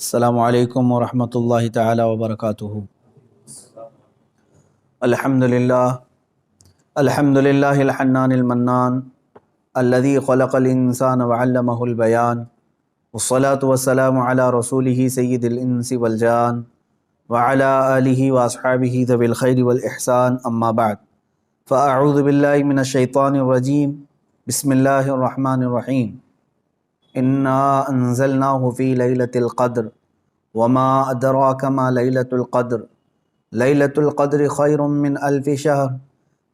السلام علیکم ورحمۃ اللہ تعالی وبرکاتہ۔ الحمد للہ الحنان المنان الذي خلق الانسان وعلمه البیان والصلاة والسلام علی رسولہ سید الانس والجان وعلی آلہ واصحابہ ذوی الخیر والاحسان، اما بعد فاعوذ باللہ من الشیطان الرجیم، بسم اللہ الرحمن الرحیم۔ انا انزلناہ فی لیلۃ القدر وما ادراک ما لیلۃ القدر لیلۃ القدر خیر من الف شہر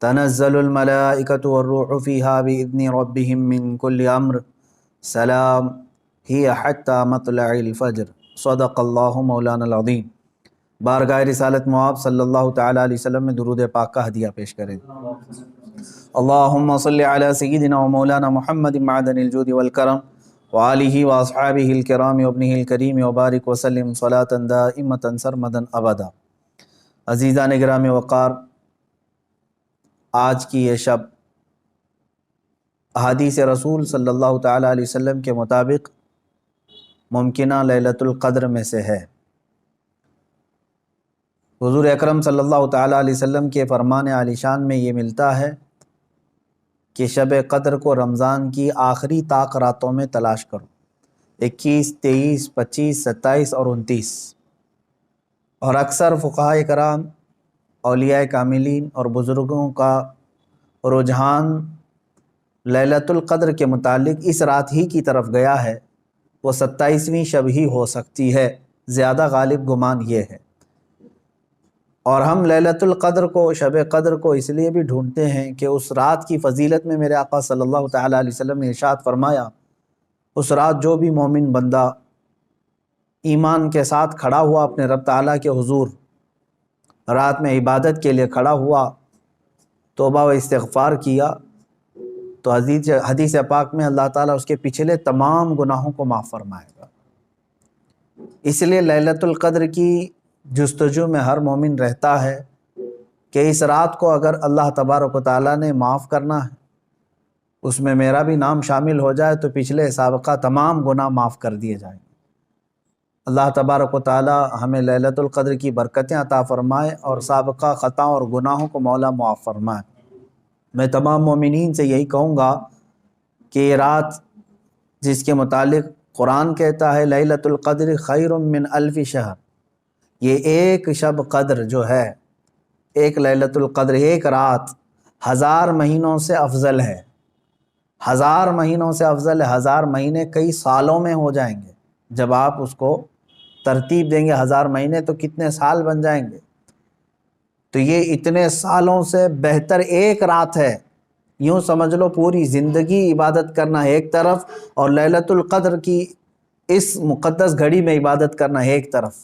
تنزل الملائکۃ والروح فیہا بإذن ربہم من کل امر سلام ہی حتی مطلع الفجر، صدق اللہ مولانا العظیم۔ بارگاہ رسالت مآب صلی اللہ تعالیٰ علیہ وسلم میں درود پاک کا ہدیہ پیش کریں۔ اللہم صلی علی سیدنا و مولانا محمد معدن الجود والکرم وآلہ واصحابہ الکرام وابنہ الکریم وبارک وسلم صلاۃ دائمۃ سرمدا ابدا۔ عزیزان گرامی وقار، آج کی یہ شب احادیث رسول صلی اللہ تعالیٰ علیہ وسلم کے مطابق ممکنہ لیلۃ القدر میں سے ہے۔ حضور اکرم صلی اللہ تعالیٰ علیہ وسلم کے فرمان عالی شان میں یہ ملتا ہے کہ شب قدر کو رمضان کی آخری طاق راتوں میں تلاش کرو، 21، 23، 25، 27 اور 29۔ اور اکثر فقہائے کرام، اولیاء کاملین اور بزرگوں کا رجحان لیلۃ القدر کے متعلق اس رات ہی کی طرف گیا ہے، وہ 27ویں شب ہی ہو سکتی ہے، زیادہ غالب گمان یہ ہے۔ اور ہم لیلۃ القدر کو، شب قدر کو اس لیے بھی ڈھونڈتے ہیں کہ اس رات کی فضیلت میں میرے آقا صلی اللہ تعالیٰ علیہ وسلم نے ارشاد فرمایا، اس رات جو بھی مومن بندہ ایمان کے ساتھ کھڑا ہوا اپنے رب تعالیٰ کے حضور، رات میں عبادت کے لیے کھڑا ہوا، توبہ و استغفار کیا، تو حدیث پاک میں اللہ تعالیٰ اس کے پچھلے تمام گناہوں کو معاف فرمائے گا۔ اس لیے لیلۃ القدر کی جستجو میں ہر مومن رہتا ہے کہ اس رات کو اگر اللہ تبارک و تعالیٰ نے معاف کرنا ہے، اس میں میرا بھی نام شامل ہو جائے تو پچھلے سابقہ تمام گناہ معاف کر دیے جائیں گے۔ اللہ تبارک و تعالیٰ ہمیں لیلۃ القدر کی برکتیں عطا فرمائے اور سابقہ خطاؤں اور گناہوں کو مولا معاف فرمائے۔ میں تمام مومنین سے یہی کہوں گا کہ یہ رات جس کے متعلق قرآن کہتا ہے لیلۃ القدر خیر من الف شہر، یہ ایک شب قدر جو ہے، ایک لیلۃ القدر، ایک رات 1000 مہینوں سے افضل ہے۔ 1000 مہینوں سے افضل ہے۔ 1000 مہینے کئی سالوں میں ہو جائیں گے۔ جب آپ اس کو ترتیب دیں گے 1000 مہینے تو کتنے سال بن جائیں گے؟ تو یہ اتنے سالوں سے بہتر ایک رات ہے۔ یوں سمجھ لو پوری زندگی عبادت کرنا ایک طرف اور لیلۃ القدر کی اس مقدس گھڑی میں عبادت کرنا ایک طرف۔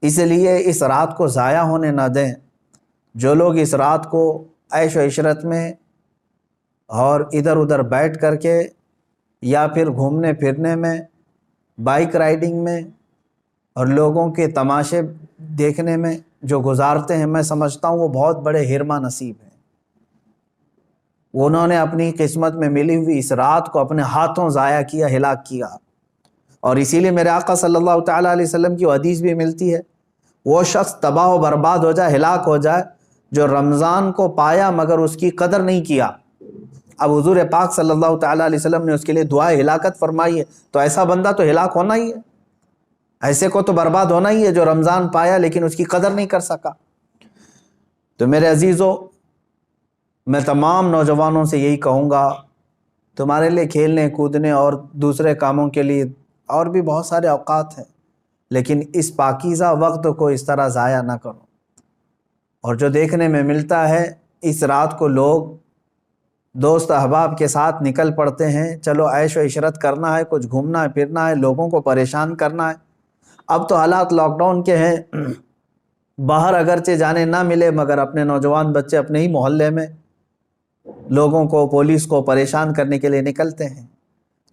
اس لیے اس رات کو ضائع ہونے نہ دیں۔ جو لوگ اس رات کو عیش و عشرت میں اور ادھر ادھر بیٹھ کر کے یا پھر گھومنے پھرنے میں، بائک رائڈنگ میں اور لوگوں کے تماشے دیکھنے میں جو گزارتے ہیں، میں سمجھتا ہوں وہ بہت بڑے حرمہ نصیب ہیں۔ انہوں نے اپنی قسمت میں ملی ہوئی اس رات کو اپنے ہاتھوں ضائع کیا، ہلاک کیا۔ اور اسی لیے میرے آقا صلی اللہ تعالیٰ علیہ وسلم کی حدیث بھی ملتی ہے، وہ شخص تباہ و برباد ہو جائے، ہلاک ہو جائے جو رمضان کو پایا مگر اس کی قدر نہیں کیا۔ اب حضور پاک صلی اللہ تعالیٰ علیہ وسلم نے اس کے لیے دعائے ہلاکت فرمائی ہے، تو ایسا بندہ تو ہلاک ہونا ہی ہے، ایسے کو تو برباد ہونا ہی ہے جو رمضان پایا لیکن اس کی قدر نہیں کر سکا۔ تو میرے عزیزو، میں تمام نوجوانوں سے یہی کہوں گا، تمہارے لیے کھیلنے کودنے اور دوسرے کاموں کے لیے اور بھی بہت سارے اوقات ہیں، لیکن اس پاکیزہ وقت کو اس طرح ضائع نہ کرو۔ اور جو دیکھنے میں ملتا ہے، اس رات کو لوگ دوست احباب کے ساتھ نکل پڑتے ہیں، چلو عیش و عشرت کرنا ہے، کچھ گھومنا ہے پھرنا ہے، لوگوں کو پریشان کرنا ہے۔ اب تو حالات لاک ڈاؤن کے ہیں، باہر اگرچہ جانے نہ ملے مگر اپنے نوجوان بچے اپنے ہی محلے میں لوگوں کو، پولیس کو پریشان کرنے کے لیے نکلتے ہیں۔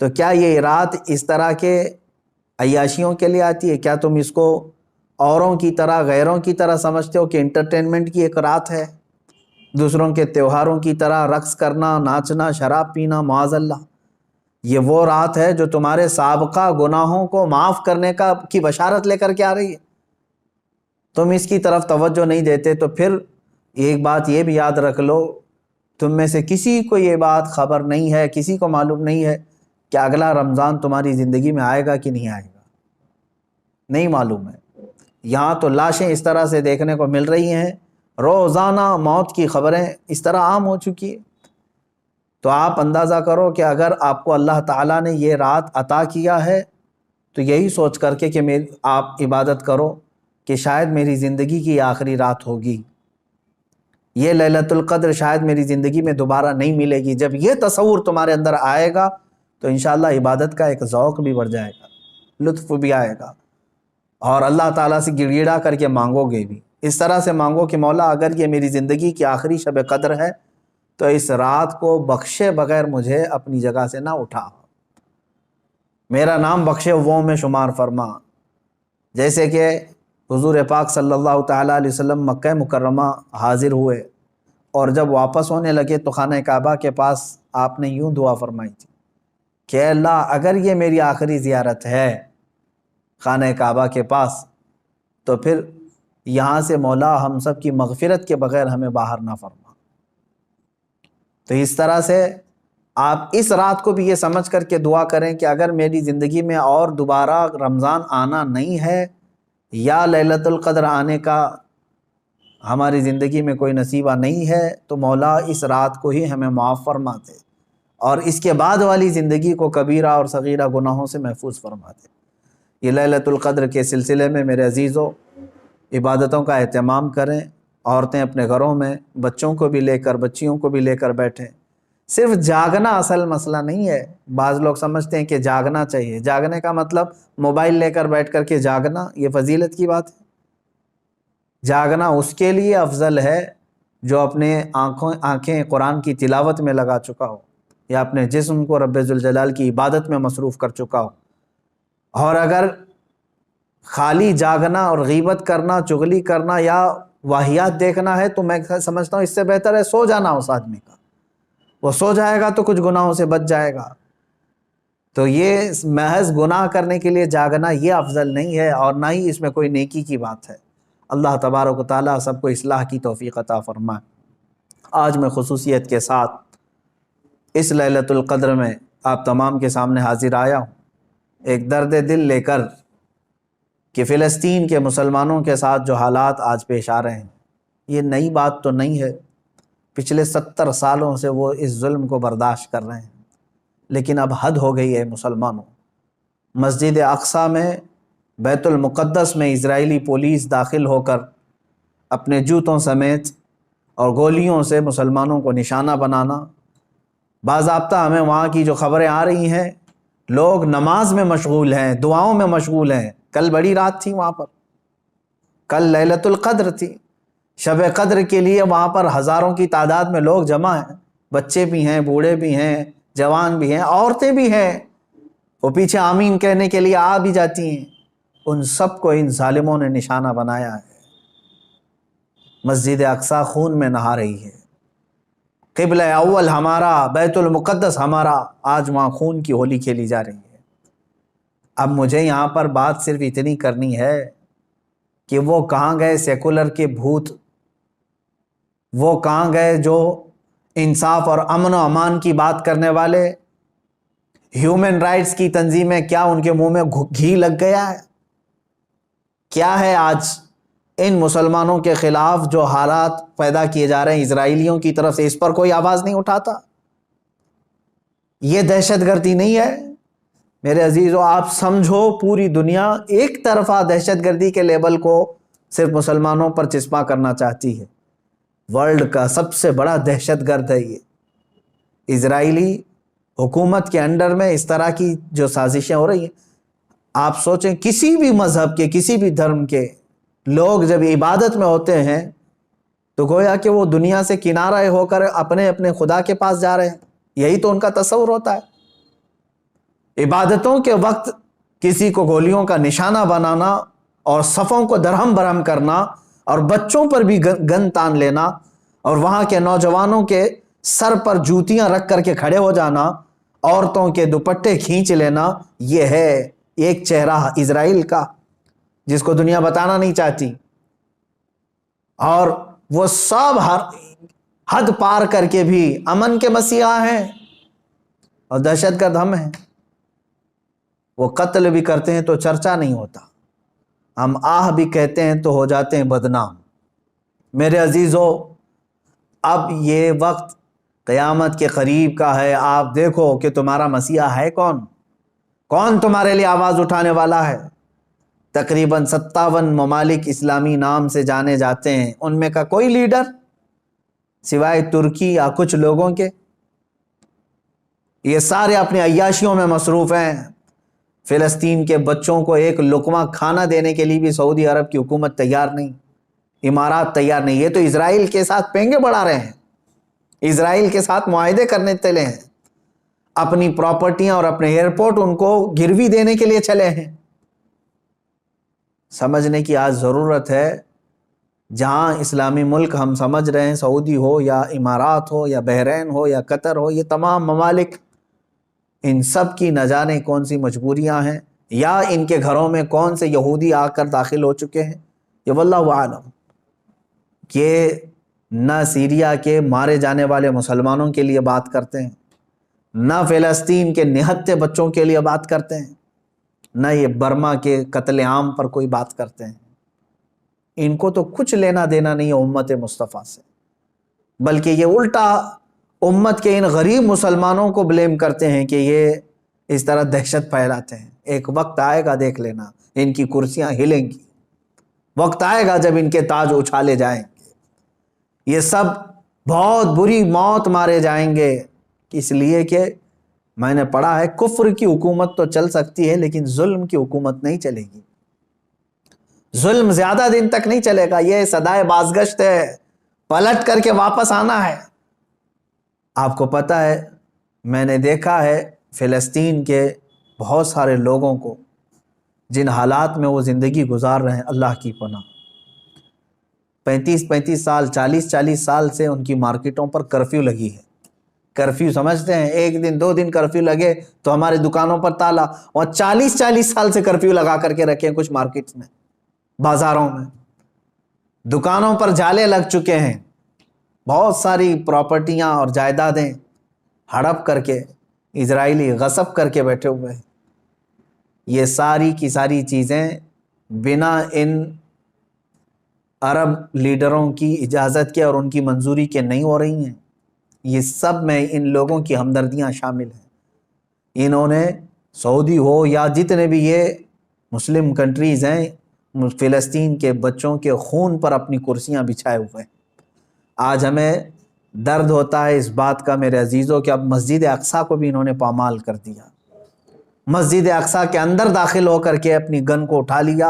تو کیا یہ رات اس طرح کے عیاشیوں کے لیے آتی ہے؟ کیا تم اس کو اوروں کی طرح، غیروں کی طرح سمجھتے ہو کہ انٹرٹینمنٹ کی ایک رات ہے، دوسروں کے تہواروں کی طرح رقص کرنا، ناچنا، شراب پینا، معاذ اللہ؟ یہ وہ رات ہے جو تمہارے سابقہ گناہوں کو معاف کرنے کی بشارت لے کر کے آ رہی ہے. تم اس کی طرف توجہ نہیں دیتے. تو پھر ایک بات یہ بھی یاد رکھ لو، تم میں سے کسی کو یہ بات خبر نہیں ہے، کسی کو معلوم نہیں ہے کہ اگلا رمضان تمہاری زندگی میں آئے گا کہ نہیں آئے گا. نہیں معلوم ہے. یہاں تو لاشیں اس طرح سے دیکھنے کو مل رہی ہیں، روزانہ موت کی خبریں اس طرح عام ہو چکی ہیں. تو آپ اندازہ کرو کہ اگر آپ کو اللہ تعالیٰ نے یہ رات عطا کیا ہے تو یہی سوچ کر کے کہ آپ عبادت کرو کہ شاید میری زندگی کی آخری رات ہوگی، یہ لیلۃ القدر شاید میری زندگی میں دوبارہ نہیں ملے گی. جب یہ تصور تمہارے اندر آئے گا تو انشاءاللہ عبادت کا ایک ذوق بھی بڑھ جائے گا، لطف بھی آئے گا، اور اللہ تعالیٰ سے گڑ گڑا کر کے مانگو گے بھی. اس طرح سے مانگو کہ مولا اگر یہ میری زندگی کی آخری شب قدر ہے تو اس رات کو بخشے بغیر مجھے اپنی جگہ سے نہ اٹھا، میرا نام بخشے وہ میں شمار فرما. جیسے کہ حضور پاک صلی اللہ تعالیٰ علیہ وسلم مکہ مکرمہ حاضر ہوئے اور جب واپس ہونے لگے تو خانہ کعبہ کے پاس آپ نے یوں دعا فرمائی تھی کہ اللہ اگر یہ میری آخری زیارت ہے خانہ کعبہ کے پاس تو پھر یہاں سے مولا ہم سب کی مغفرت کے بغیر ہمیں باہر نہ فرما. تو اس طرح سے آپ اس رات کو بھی یہ سمجھ کر کے دعا کریں کہ اگر میری زندگی میں اور دوبارہ رمضان آنا نہیں ہے یا لیلۃ القدر آنے کا ہماری زندگی میں کوئی نصیبہ نہیں ہے تو مولا اس رات کو ہی ہمیں معاف فرما دے اور اس کے بعد والی زندگی کو کبیرہ اور صغیرہ گناہوں سے محفوظ فرما دے. یہ لیلۃ القدر کے سلسلے میں میرے عزیزوں عبادتوں کا اہتمام کریں. عورتیں اپنے گھروں میں بچوں کو بھی لے کر بچیوں کو بھی لے کر بیٹھیں. صرف جاگنا اصل مسئلہ نہیں ہے. بعض لوگ سمجھتے ہیں کہ جاگنا چاہیے، جاگنے کا مطلب موبائل لے کر بیٹھ کر کے جاگنا، یہ فضیلت کی بات ہے. جاگنا اس کے لیے افضل ہے جو اپنے آنکھیں قرآن کی تلاوت میں لگا چکا ہو یا اپنے جسم کو رب ذوالجلال کی عبادت میں مصروف کر چکا ہو. اور اگر خالی جاگنا اور غیبت کرنا، چغلی کرنا یا واہیات دیکھنا ہے تو میں سمجھتا ہوں اس سے بہتر ہے سو جانا اس آدمی کا. وہ سو جائے گا تو کچھ گناہوں سے بچ جائے گا. تو یہ محض گناہ کرنے کے لیے جاگنا یہ افضل نہیں ہے اور نہ ہی اس میں کوئی نیکی کی بات ہے. اللہ تبارک و تعالیٰ سب کو اصلاح کی توفیق عطا فرمائے. آج میں خصوصیت کے ساتھ اس لیلۃ القدر میں آپ تمام کے سامنے حاضر آیا ہوں ایک درد دل لے کر کہ فلسطین کے مسلمانوں کے ساتھ جو حالات آج پیش آ رہے ہیں یہ نئی بات تو نہیں ہے. پچھلے 70 سالوں سے وہ اس ظلم کو برداشت کر رہے ہیں، لیکن اب حد ہو گئی ہے مسلمانوں. مسجد اقصیٰ میں بیت المقدس میں اسرائیلی پولیس داخل ہو کر اپنے جوتوں سمیت اور گولیوں سے مسلمانوں کو نشانہ بنانا. باضابطہ ہمیں وہاں کی جو خبریں آ رہی ہیں، لوگ نماز میں مشغول ہیں، دعاؤں میں مشغول ہیں. کل بڑی رات تھی وہاں پر، کل لیلۃ القدر تھی. شب قدر کے لیے وہاں پر ہزاروں کی تعداد میں لوگ جمع ہیں، بچے بھی ہیں، بوڑھے بھی ہیں، جوان بھی ہیں، عورتیں بھی ہیں. وہ پیچھے آمین کہنے کے لیے آ بھی جاتی ہیں. ان سب کو ان ظالموں نے نشانہ بنایا ہے. مسجد اقصیٰ خون میں نہا رہی ہے. قبلہ اول ہمارا، بیت المقدس ہمارا، آج وہاں خون کی ہولی کھیلی جا رہی ہے. اب مجھے یہاں پر بات صرف اتنی کرنی ہے کہ وہ کہاں گئے سیکولر کے بھوت، وہ کہاں گئے جو انصاف اور امن و امان کی بات کرنے والے، ہیومن رائٹس کی تنظیمیں، کیا ان کے منہ میں گھی لگ گیا ہے؟ کیا ہے آج ان مسلمانوں کے خلاف جو حالات پیدا کیے جا رہے ہیں اسرائیلیوں کی طرف سے، اس پر کوئی آواز نہیں اٹھاتا؟ یہ دہشت گردی نہیں ہے میرے عزیزو. آپ سمجھو پوری دنیا ایک طرفہ دہشت گردی کے لیبل کو صرف مسلمانوں پر چسپاں کرنا چاہتی ہے. ورلڈ کا سب سے بڑا دہشت گرد ہے یہ. اسرائیلی حکومت کے انڈر میں اس طرح کی جو سازشیں ہو رہی ہیں، آپ سوچیں کسی بھی مذہب کے، کسی بھی دھرم کے لوگ جب عبادت میں ہوتے ہیں تو گویا کہ وہ دنیا سے کنارہ ہو کر اپنے اپنے خدا کے پاس جا رہے ہیں. یہی تو ان کا تصور ہوتا ہے. عبادتوں کے وقت کسی کو گولیوں کا نشانہ بنانا اور صفوں کو درہم برہم کرنا اور بچوں پر بھی گن تان لینا اور وہاں کے نوجوانوں کے سر پر جوتیاں رکھ کر کے کھڑے ہو جانا عورتوں کے دوپٹے کھینچ لینا، یہ ہے ایک چہرہ اسرائیل کا جس کو دنیا بتانا نہیں چاہتی، اور وہ سب حد پار کر کے بھی امن کے مسیحا ہیں اور دہشت گرد ہم ہیں۔ وہ قتل بھی کرتے ہیں تو چرچا نہیں ہوتا، ہم آہ بھی کہتے ہیں تو ہو جاتے ہیں بدنام۔ میرے عزیزو، اب یہ وقت قیامت کے قریب کا ہے، آپ دیکھو کہ تمہارا مسیحا ہے کون تمہارے لیے آواز اٹھانے والا ہے۔ تقریباً 57 ممالک اسلامی نام سے جانے جاتے ہیں، ان میں کا کوئی لیڈر سوائے ترکی یا کچھ لوگوں کے؟ یہ سارے اپنے عیاشیوں میں مصروف ہیں۔ فلسطین کے بچوں کو ایک لقمہ کھانا دینے کے لیے بھی سعودی عرب کی حکومت تیار نہیں، امارات تیار نہیں۔ یہ تو اسرائیل کے ساتھ پینگے بڑھا رہے ہیں، اسرائیل کے ساتھ معاہدے کرنے چلے ہیں، اپنی پراپرٹیاں اور اپنے ایئرپورٹ ان کو گروی دینے کے لیے چلے ہیں۔ سمجھنے کی آج ضرورت ہے، جہاں اسلامی ملک ہم سمجھ رہے ہیں، سعودی ہو یا امارات ہو یا بحرین ہو یا قطر ہو، یہ تمام ممالک، ان سب کی نہ جانے کون سی مجبوریاں ہیں، یا ان کے گھروں میں کون سے یہودی آ کر داخل ہو چکے ہیں، یہ واللہ عالم۔ کہ نہ سیریا کے مارے جانے والے مسلمانوں کے لیے بات کرتے ہیں، نہ فلسطین کے نہتے بچوں کے لیے بات کرتے ہیں، نہ یہ برما کے قتل عام پر کوئی بات کرتے ہیں۔ ان کو تو کچھ لینا دینا نہیں ہے امت مصطفیٰ سے، بلکہ یہ الٹا امت کے ان غریب مسلمانوں کو بلیم کرتے ہیں کہ یہ اس طرح دہشت پھیلاتے ہیں۔ ایک وقت آئے گا، دیکھ لینا، ان کی کرسیاں ہلیں گی، وقت آئے گا جب ان کے تاج اچھالے جائیں گے، یہ سب بہت بری موت مارے جائیں گے۔ اس لیے کہ میں نے پڑھا ہے، کفر کی حکومت تو چل سکتی ہے لیکن ظلم کی حکومت نہیں چلے گی، ظلم زیادہ دن تک نہیں چلے گا، یہ صدائے بازگشت ہے، پلٹ کر کے واپس آنا ہے۔ آپ کو پتہ ہے، میں نے دیکھا ہے فلسطین کے بہت سارے لوگوں کو جن حالات میں وہ زندگی گزار رہے ہیں، اللہ کی پناہ، 35 سال 40 سال سے ان کی مارکیٹوں پر کرفیو لگی ہے۔ کرفیو سمجھتے ہیں، ایک دن 2 دن کرفیو لگے تو ہمارے دکانوں پر تالا، اور 40 سال سے کرفیو لگا کر کے رکھے ہیں کچھ مارکیٹس میں، بازاروں میں، دکانوں پر جالے لگ چکے ہیں، بہت ساری پراپرٹیاں اور جائیدادیں ہڑپ کر کے اسرائیلی غصب کر کے بیٹھے ہوئے ہیں۔ یہ ساری کی ساری چیزیں بنا ان عرب لیڈروں کی اجازت کے اور ان کی منظوری کے نہیں ہو رہی ہیں۔ یہ سب میں ان لوگوں کی ہمدردیاں شامل ہیں۔ انہوں نے سعودی ہو یا جتنے بھی یہ مسلم کنٹریز ہیں، فلسطین کے بچوں کے خون پر اپنی کرسیاں بچھائے ہوئے ہیں۔ آج ہمیں درد ہوتا ہے اس بات کا میرے عزیزوں کہ اب مسجد اقصیٰ کو بھی انہوں نے پامال کر دیا، مسجد اقصیٰ کے اندر داخل ہو کر کے اپنی گن کو اٹھا لیا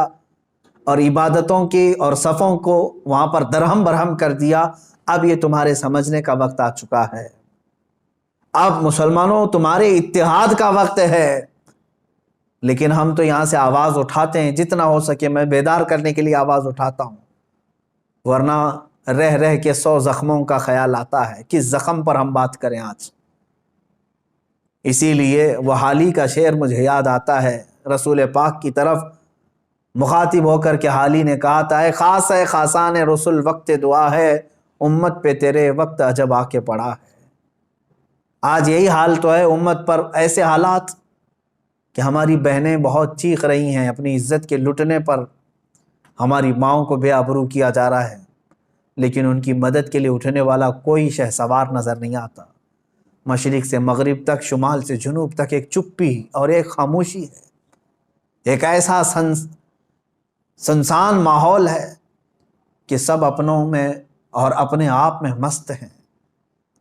اور عبادتوں کی اور صفوں کو وہاں پر درہم برہم کر دیا۔ اب یہ تمہارے سمجھنے کا وقت آ چکا ہے، اب مسلمانوں تمہارے اتحاد کا وقت ہے۔ لیکن ہم تو یہاں سے آواز اٹھاتے ہیں، جتنا ہو سکے میں بیدار کرنے کے لیے آواز اٹھاتا ہوں، ورنہ رہ رہ کے 100 زخموں کا خیال آتا ہے، کس زخم پر ہم بات کریں آج۔ اسی لیے وہ حالی کا شعر مجھے یاد آتا ہے، رسول پاک کی طرف مخاطب ہو کر کے حالی نے کہا تھا، اے خاص ہے خاصان رسول وقت دعا ہے، امت پہ تیرے وقت عجب آ کے پڑا ہے۔ آج یہی حال تو ہے امت پر، ایسے حالات کہ ہماری بہنیں بہت چیخ رہی ہیں اپنی عزت کے لٹنے پر، ہماری ماؤں کو بے آبرو کیا جا رہا ہے، لیکن ان کی مدد کے لیے اٹھنے والا کوئی شہسوار نظر نہیں آتا۔ مشرق سے مغرب تک، شمال سے جنوب تک ایک چپی اور ایک خاموشی ہے، ایک ایسا سنسان ماحول ہے کہ سب اپنوں میں اور اپنے آپ میں مست ہیں۔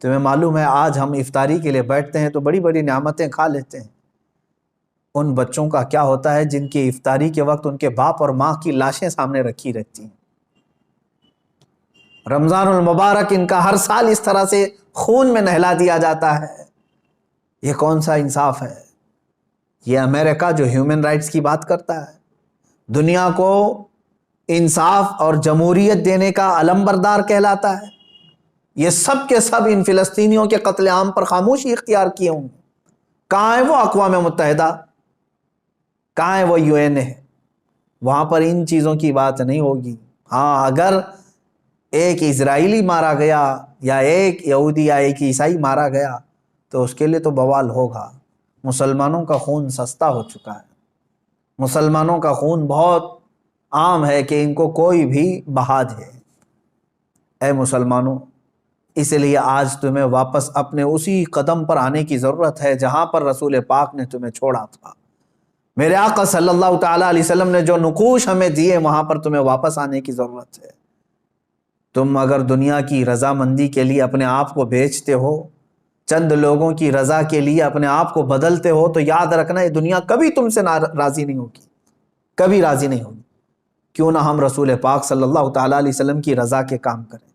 تمہیں معلوم ہے آج ہم افطاری کے لیے بیٹھتے ہیں تو بڑی بڑی نعمتیں کھا لیتے ہیں، ان بچوں کا کیا ہوتا ہے جن کی افطاری کے وقت ان کے باپ اور ماں کی لاشیں سامنے رکھی رہتی ہیں؟ رمضان المبارک ان کا ہر سال اس طرح سے خون میں نہلا دیا جاتا ہے، یہ کون سا انصاف ہے؟ یہ امریکہ جو ہیومن رائٹس کی بات کرتا ہے، دنیا کو انصاف اور جمہوریت دینے کا علم بردار کہلاتا ہے، یہ سب کے سب ان فلسطینیوں کے قتل عام پر خاموشی اختیار کیے ہوں، کہاں ہے وہ اقوام متحدہ، کہاں ہے وہ UN ہے؟ وہاں پر ان چیزوں کی بات نہیں ہوگی۔ ہاں اگر ایک اسرائیلی مارا گیا یا ایک یہودی یا ایک عیسائی مارا گیا تو اس کے لیے تو بوال ہوگا۔ مسلمانوں کا خون سستا ہو چکا ہے، مسلمانوں کا خون بہت عام ہے کہ ان کو کوئی بھی بہا دے۔ اے مسلمانوں، اس لیے آج تمہیں واپس اپنے اسی قدم پر آنے کی ضرورت ہے جہاں پر رسول پاک نے تمہیں چھوڑا تھا۔ میرے آقا صلی اللہ تعالیٰ علیہ وسلم نے جو نقوش ہمیں دیے وہاں پر تمہیں واپس آنے کی ضرورت ہے۔ تم اگر دنیا کی رضامندی کے لیے اپنے آپ کو بیچتے ہو، چند لوگوں کی رضا کے لیے اپنے آپ کو بدلتے ہو، تو یاد رکھنا یہ دنیا کبھی تم سے راضی نہیں ہوگی، کبھی راضی نہیں ہوگی۔ کیوں نہ ہم رسول پاک صلی اللہ تعالیٰ علیہ وسلم کی رضا کے کام کریں،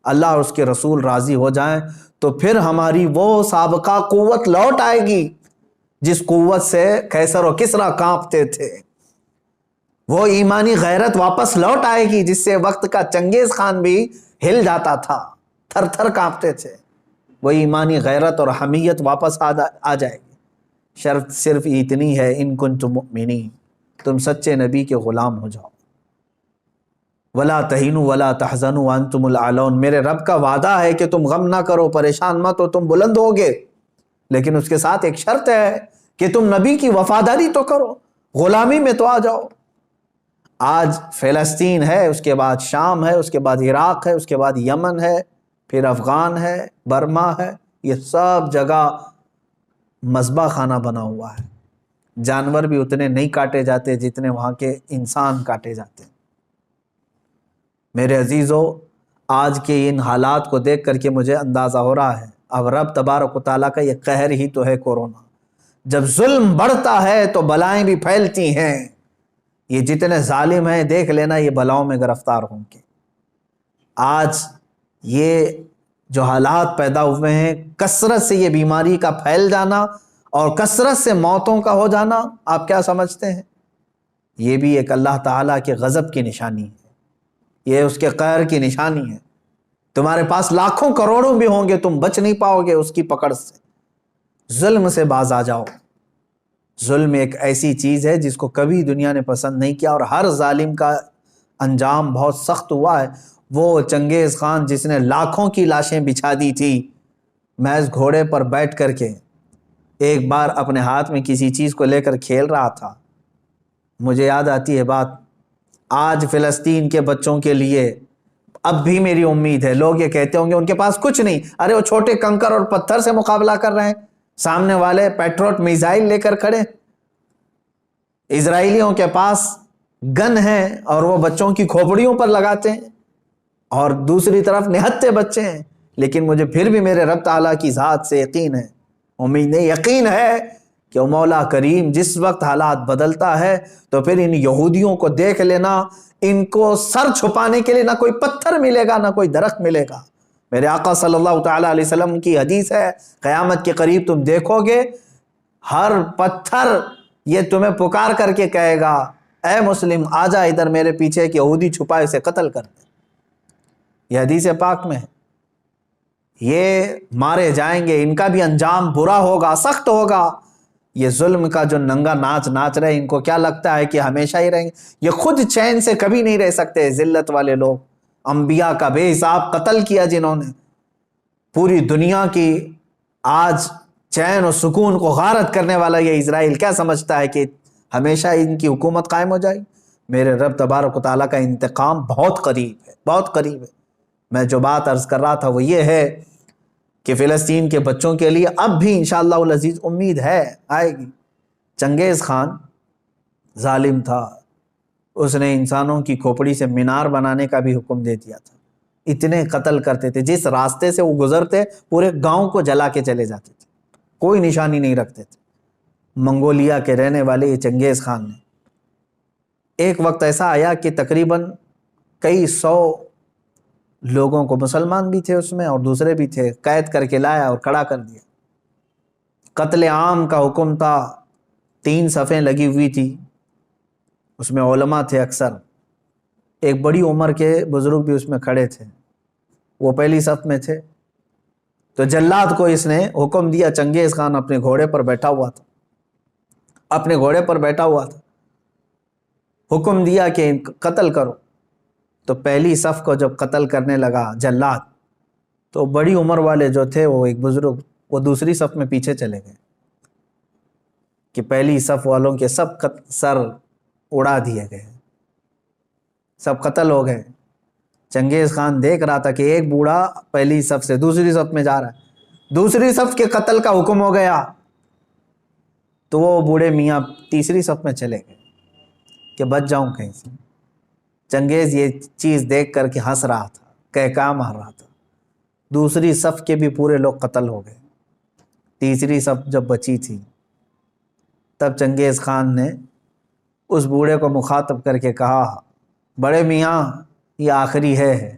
اللہ اور اس کے رسول راضی ہو جائیں، تو پھر ہماری وہ سابقہ قوت لوٹ آئے گی جس قوت سے قیصر و کسریٰ کانپتے تھے۔ وہ ایمانی غیرت واپس لوٹ آئے گی جس سے وقت کا چنگیز خان بھی ہل جاتا تھا، تھر تھر کانپتے تھے۔ وہ ایمانی غیرت اور حمیت واپس آ جائے گی۔ شرط صرف اتنی ہے، ان کنتم مؤمنین، تم سچے نبی کے غلام ہو جاؤ۔ ولا تہینوا ولا تحزنوا وانتم الاعلون، میرے رب کا وعدہ ہے کہ تم غم نہ کرو، پریشان مت ہو، تم بلند ہوگے، لیکن اس کے ساتھ ایک شرط ہے کہ تم نبی کی وفاداری تو کرو، غلامی میں تو آ جاؤ۔ آج فلسطین ہے، اس کے بعد شام ہے، اس کے بعد عراق ہے، اس کے بعد یمن ہے، پھر افغان ہے، برما ہے، یہ سب جگہ مذبح خانہ بنا ہوا ہے۔ جانور بھی اتنے نہیں کاٹے جاتے جتنے وہاں کے انسان کاٹے جاتے ہیں۔ میرے عزیزو، آج کے ان حالات کو دیکھ کر کے مجھے اندازہ ہو رہا ہے اب رب تبارک و تعالیٰ کا یہ قہر ہی تو ہے کورونا۔ جب ظلم بڑھتا ہے تو بلائیں بھی پھیلتی ہیں۔ یہ جتنے ظالم ہیں دیکھ لینا یہ بلاؤں میں گرفتار ہوں گے۔ آج یہ جو حالات پیدا ہوئے ہیں، کثرت سے یہ بیماری کا پھیل جانا اور کثرت سے موتوں کا ہو جانا، آپ کیا سمجھتے ہیں؟ یہ بھی ایک اللہ تعالیٰ کے غضب کی نشانی ہے، یہ اس کے قہر کی نشانی ہے۔ تمہارے پاس لاکھوں کروڑوں بھی ہوں گے، تم بچ نہیں پاؤ گے اس کی پکڑ سے۔ ظلم سے باز آ جاؤ۔ ظلم ایک ایسی چیز ہے جس کو کبھی دنیا نے پسند نہیں کیا، اور ہر ظالم کا انجام بہت سخت ہوا ہے۔ وہ چنگیز خان جس نے لاکھوں کی لاشیں بچھا دی تھی محض گھوڑے پر بیٹھ کر کے، ایک بار اپنے ہاتھ میں کسی چیز کو لے کر کھیل رہا تھا۔ مجھے یاد آتی ہے بات، آج فلسطین کے بچوں کے لیے اب بھی میری امید ہے۔ لوگ یہ کہتے ہوں گے ان کے پاس کچھ نہیں، ارے وہ چھوٹے کنکر اور پتھر سے مقابلہ کر رہے ہیں، سامنے والے پیٹروٹ میزائل لے کر کھڑے۔ اسرائیلیوں کے پاس گن ہیں اور وہ بچوں کی کھوپڑیوں پر لگاتے ہیں، اور دوسری طرف نہتے بچے ہیں۔ لیکن مجھے پھر بھی میرے رب تعالیٰ کی ذات سے یقین ہے، امید نہیں، یقین ہے کہ وہ مولا کریم جس وقت حالات بدلتا ہے تو پھر ان یہودیوں کو دیکھ لینا، ان کو سر چھپانے کے لیے نہ کوئی پتھر ملے گا نہ کوئی درخت ملے گا۔ میرے آقا صلی اللہ تعالیٰ علیہ وسلم کی حدیث ہے، قیامت کے قریب تم دیکھو گے ہر پتھر یہ تمہیں پکار کر کے کہے گا، اے مسلم آ جا ادھر میرے پیچھے، ایک یہودی چھپا اسے قتل کر دے۔ یہ حدیث پاک میں ہے، یہ مارے جائیں گے، ان کا بھی انجام برا ہوگا، سخت ہوگا۔ یہ ظلم کا جو ننگا ناچ ناچ رہے، ان کو کیا لگتا ہے کہ ہمیشہ ہی رہیں گے؟ یہ خود چین سے کبھی نہیں رہ سکتے۔ ذلت والے لوگ، انبیاء کا بے حساب قتل کیا جنہوں نے، پوری دنیا کی آج چین و سکون کو غارت کرنے والا یہ اسرائیل کیا سمجھتا ہے کہ ہمیشہ ان کی حکومت قائم ہو جائے؟ میرے رب تبارک و تعالیٰ کا انتقام بہت قریب ہے، بہت قریب ہے۔ میں جو بات عرض کر رہا تھا وہ یہ ہے کہ فلسطین کے بچوں کے لیے اب بھی انشاءاللہ العزیز امید ہے، آئے گی۔ چنگیز خان ظالم تھا، اس نے انسانوں کی کھوپڑی سے مینار بنانے کا بھی حکم دے دیا تھا۔ اتنے قتل کرتے تھے، جس راستے سے وہ گزرتے پورے گاؤں کو جلا کے چلے جاتے تھے، کوئی نشانی نہیں رکھتے تھے۔ منگولیا کے رہنے والے یہ چنگیز خان نے ایک وقت ایسا آیا کہ تقریباً کئی 100 لوگوں کو، مسلمان بھی تھے اس میں اور دوسرے بھی تھے، قید کر کے لایا اور کھڑا کر دیا۔ قتل عام کا حکم تھا، 3 صفیں لگی ہوئی تھی، اس میں علماء تھے اکثر، ایک بڑی عمر کے بزرگ بھی اس میں کھڑے تھے، وہ پہلی صف میں تھے۔ تو جلاد کو اس نے حکم دیا، چنگیز خان اپنے گھوڑے پر بیٹھا ہوا تھا، حکم دیا کہ قتل کرو۔ تو پہلی صف کو جب قتل کرنے لگا جلاد، تو بڑی عمر والے جو تھے، وہ ایک بزرگ، وہ دوسری صف میں پیچھے چلے گئے کہ پہلی صف والوں کے سب سر اڑا دیے گئے، سب قتل ہو گئے۔ چنگیز خان دیکھ رہا تھا کہ ایک بوڑھا پہلی صف سے دوسری صف میں جا رہا ہے، دوسری صف کے قتل کا حکم ہو گیا، تو وہ بوڑھے میاں تیسری صف میں چلے گئے کہ بچ جاؤں کہیں سے۔ چنگیز یہ چیز دیکھ کر کے ہنس رہا تھا، کہکا مار رہا تھا، دوسری صف کے بھی پورے لوگ قتل ہو گئے، تیسری صف جب بچی تھی، تب چنگیز خان نے اس بوڑھے کو مخاطب کر کے کہا، بڑے میاں یہ آخری ہے،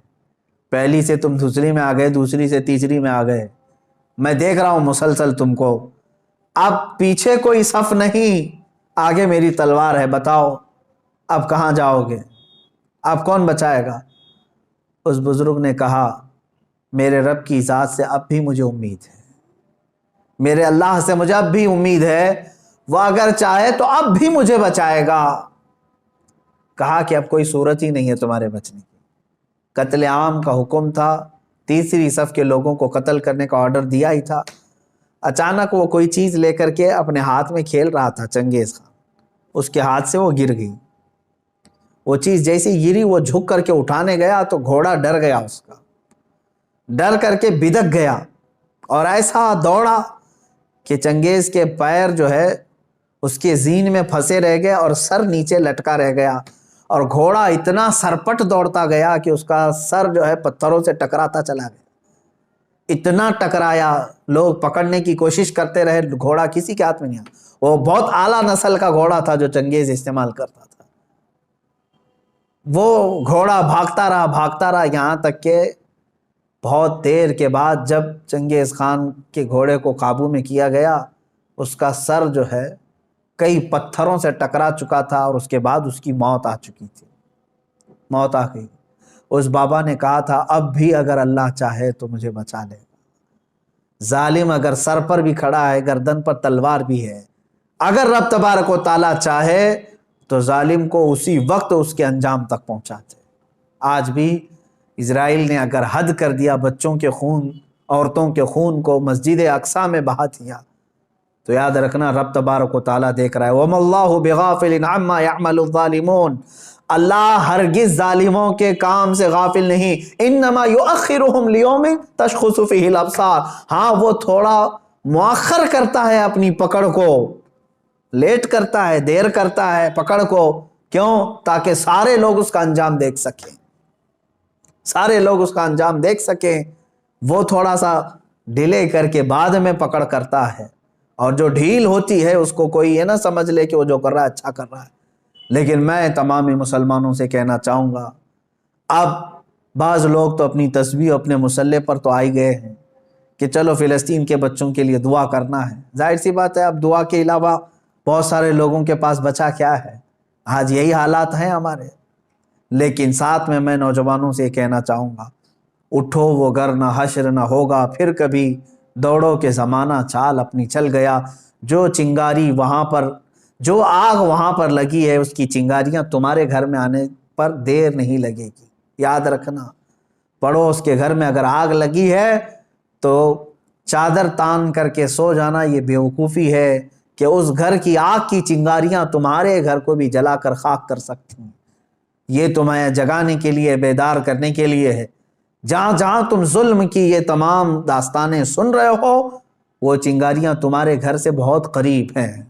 پہلی سے تم دوسری میں آ گئے، دوسری سے تیسری میں آ گئے، میں دیکھ رہا ہوں مسلسل تم کو، اب پیچھے کوئی صف نہیں، آگے میری تلوار ہے، بتاؤ اب کہاں جاؤ گے، اب کون بچائے گا؟ اس بزرگ نے کہا، میرے رب کی ذات سے اب بھی مجھے امید ہے، میرے اللہ سے مجھے اب بھی امید ہے، وہ اگر چاہے تو اب بھی مجھے بچائے گا۔ کہا کہ اب کوئی صورت ہی نہیں ہے تمہارے بچنے کی، قتل عام کا حکم تھا، تیسری صف کے لوگوں کو قتل کرنے کا آرڈر دیا ہی تھا، اچانک وہ کوئی چیز لے کر کے اپنے ہاتھ میں کھیل رہا تھا چنگیز خان، اس کے ہاتھ سے وہ گر گئی، وہ چیز جیسی گری وہ جھک کر کے اٹھانے گیا تو گھوڑا ڈر گیا، اس کا ڈر کر کے بدک گیا اور ایسا دوڑا کہ چنگیز کے پیر جو ہے اس کے زین میں پھنسے رہ گئے اور سر نیچے لٹکا رہ گیا، اور گھوڑا اتنا سرپٹ دوڑتا گیا کہ اس کا سر جو ہے پتھروں سے ٹکراتا چلا گیا، اتنا ٹکرایا، لوگ پکڑنے کی کوشش کرتے رہے، گھوڑا کسی کے ہاتھ میں نہیں آیا، وہ بہت اعلیٰ نسل کا گھوڑا تھا جو چنگیز استعمال کرتا تھا۔ وہ گھوڑا بھاگتا رہا یہاں تک کہ بہت دیر کے بعد جب چنگیز خان کے گھوڑے کو قابو میں کیا گیا، اس کا سر جو ہے کئی پتھروں سے ٹکرا چکا تھا اور اس کے بعد اس کی موت آ چکی تھی، موت آ گئی۔ اس بابا نے کہا تھا، اب بھی اگر اللہ چاہے تو مجھے بچا لے گا، ظالم اگر سر پر بھی کھڑا ہے، گردن پر تلوار بھی ہے، اگر رب تبارک و تعالیٰ چاہے تو ظالم کو اسی وقت اس کے انجام تک پہنچاتے۔ آج بھی اسرائیل نے اگر حد کر دیا، بچوں کے خون، عورتوں کے خون کو مسجد اقصیٰ میں بہا دیا، تو یاد رکھنا رب تبارک و تعالیٰ دیکھ رہا ہے۔ وَمَا اللَّهُ بِغَافِلٍ عَمَّا يَعْمَلُ الظَّالِمُونَ، اللہ ہرگز ظالموں کے کام سے غافل نہیں، انما یؤخرہم لیوم تشخص فیہ الابصار، ہاں وہ تھوڑا مؤخر کرتا ہے اپنی پکڑ کو، لیٹ کرتا ہے، دیر کرتا ہے پکڑ کو، کیوں؟ تاکہ سارے لوگ اس کا انجام دیکھ سکیں، سارے لوگ اس کا انجام دیکھ سکیں۔ وہ تھوڑا سا ڈیلے کر کے بعد میں پکڑ کرتا ہے، اور جو ڈھیل ہوتی ہے اس کو کوئی یہ نہ سمجھ لے کہ وہ جو کر رہا ہے اچھا کر رہا ہے۔ لیکن میں تمام مسلمانوں سے کہنا چاہوں گا، اب بعض لوگ تو اپنی تسبیح اپنے مسلح پر تو آئی گئے ہیں کہ چلو فلسطین کے بچوں کے لیے دعا کرنا ہے، ظاہر سی بات ہے اب دعا کے علاوہ بہت سارے لوگوں کے پاس بچا کیا ہے، آج یہی حالات ہیں ہمارے۔ لیکن ساتھ میں نوجوانوں سے کہنا چاہوں گا، اٹھو وہ گر نہ حشر نہ ہوگا پھر کبھی، دوڑو کہ زمانہ چال اپنی چل گیا، جو چنگاری وہاں پر، جو آگ وہاں پر لگی ہے اس کی چنگاریاں تمہارے گھر میں آنے پر دیر نہیں لگے گی، یاد رکھنا۔ پڑوس کے گھر میں اگر آگ لگی ہے تو چادر تان کر کے سو جانا یہ بیوقوفی ہے کہ اس گھر کی آگ کی چنگاریاں تمہارے گھر کو بھی جلا کر خاک کر سکتی ہیں۔ یہ تمہیں جگانے کے لیے، بیدار کرنے کے لیے ہے۔ جہاں جہاں تم ظلم کی یہ تمام داستانیں سن رہے ہو، وہ چنگاریاں تمہارے گھر سے بہت قریب ہیں،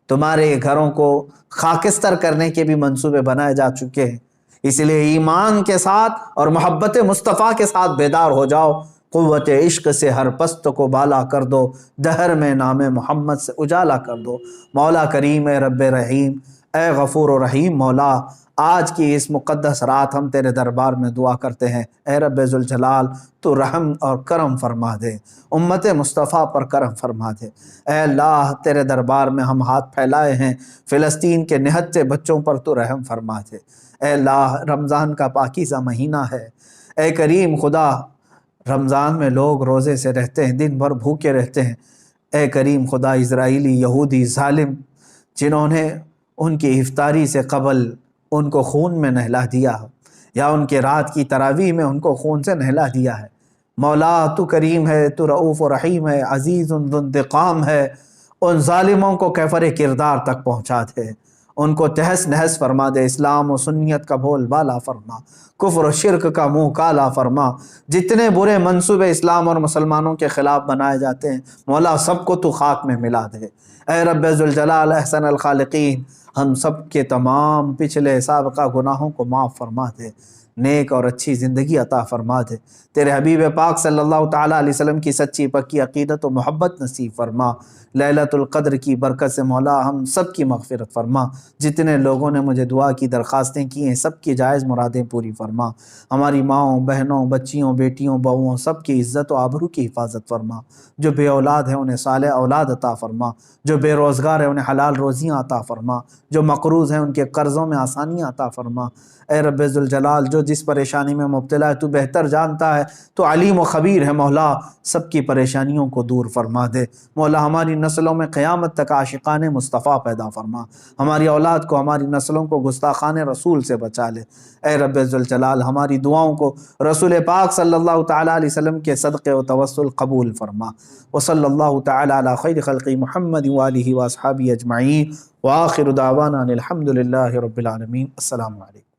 تمہارے گھروں کو خاکستر کرنے کے بھی منصوبے بنائے جا چکے ہیں۔ اس لیے ایمان کے ساتھ اور محبت مصطفیٰ کے ساتھ بیدار ہو جاؤ، قوت عشق سے ہر پست کو بالا کر دو، دہر میں نام محمد سے اجالا کر دو۔ مولا کریم اے رب رحیم، اے غفور و رحیم مولا، آج کی اس مقدس رات ہم تیرے دربار میں دعا کرتے ہیں، اے رب ذوالجلال تو رحم اور کرم فرما دے، امت مصطفیٰ پر کرم فرما دے۔ اے اللہ تیرے دربار میں ہم ہاتھ پھیلائے ہیں، فلسطین کے نہتے بچوں پر تو رحم فرما دے۔ اے اللہ رمضان کا پاکیزہ مہینہ ہے، اے کریم خدا رمضان میں لوگ روزے سے رہتے ہیں، دن بھر بھوکے رہتے ہیں۔ اے کریم خدا، اسرائیلی یہودی ظالم جنہوں نے ان کی افطاری سے قبل ان کو خون میں نہلا دیا یا ان کے رات کی تراویح میں ان کو خون سے نہلا دیا ہے، مولا تو کریم ہے، تو رؤوف و رحیم ہے، عزیز ذو انتقام ہے، ان ظالموں کو کیفر کردار تک پہنچا دے، ان کو تہس نہس فرما دے، اسلام و سنیت کا بھول بالا فرما، کفر و شرک کا منہ کالا فرما، جتنے برے منصوبے اسلام اور مسلمانوں کے خلاف بنائے جاتے ہیں مولا سب کو تو خاک میں ملا دے۔ اے رب ذوالجلال احسن الخالقین، ہم سب کے تمام پچھلے سابقہ گناہوں کو معاف فرما دے، نیک اور اچھی زندگی عطا فرما دے، تیرے حبیب پاک صلی اللہ تعالیٰ علیہ وسلم کی سچی پکی عقیدت و محبت نصیب فرما، لیلۃ القدر کی برکت سے مولا ہم سب کی مغفرت فرما، جتنے لوگوں نے مجھے دعا کی درخواستیں کی ہیں سب کی جائز مرادیں پوری فرما، ہماری ماؤں بہنوں بچیوں بیٹیوں بہوؤں سب کی عزت و آبرو کی حفاظت فرما، جو بے اولاد ہیں انہیں صالح اولاد عطا فرما، جو بے روزگار ہیں انہیں حلال روزیاں عطا فرما، جو مقروض ہیں ان کے قرضوں میں آسانیاں عطا فرما۔ اے رب ذوالجلال، جو جس پریشانی میں مبتلا ہے تو بہتر جانتا ہے، تو علیم و خبیر ہے، مولا سب کی پریشانیوں کو دور فرما دے۔ مولا ہماری نسلوں میں قیامت تک عاشقان مصطفیٰ پیدا فرما، ہماری اولاد کو ہماری نسلوں کو گستاخان رسول سے بچا لے۔ اے رب ذوالجلال، ہماری دعاؤں کو رسول پاک صلی اللہ تعالیٰ علیہ وسلم کے صدقے و توسل قبول فرما۔ وصلی اللہ تعالیٰ علی خیر خلق محمد وآلہ واصحابہ اجمعین، وآخر دعوانا ان الحمد للہ رب العالمین۔ السلام علیکم۔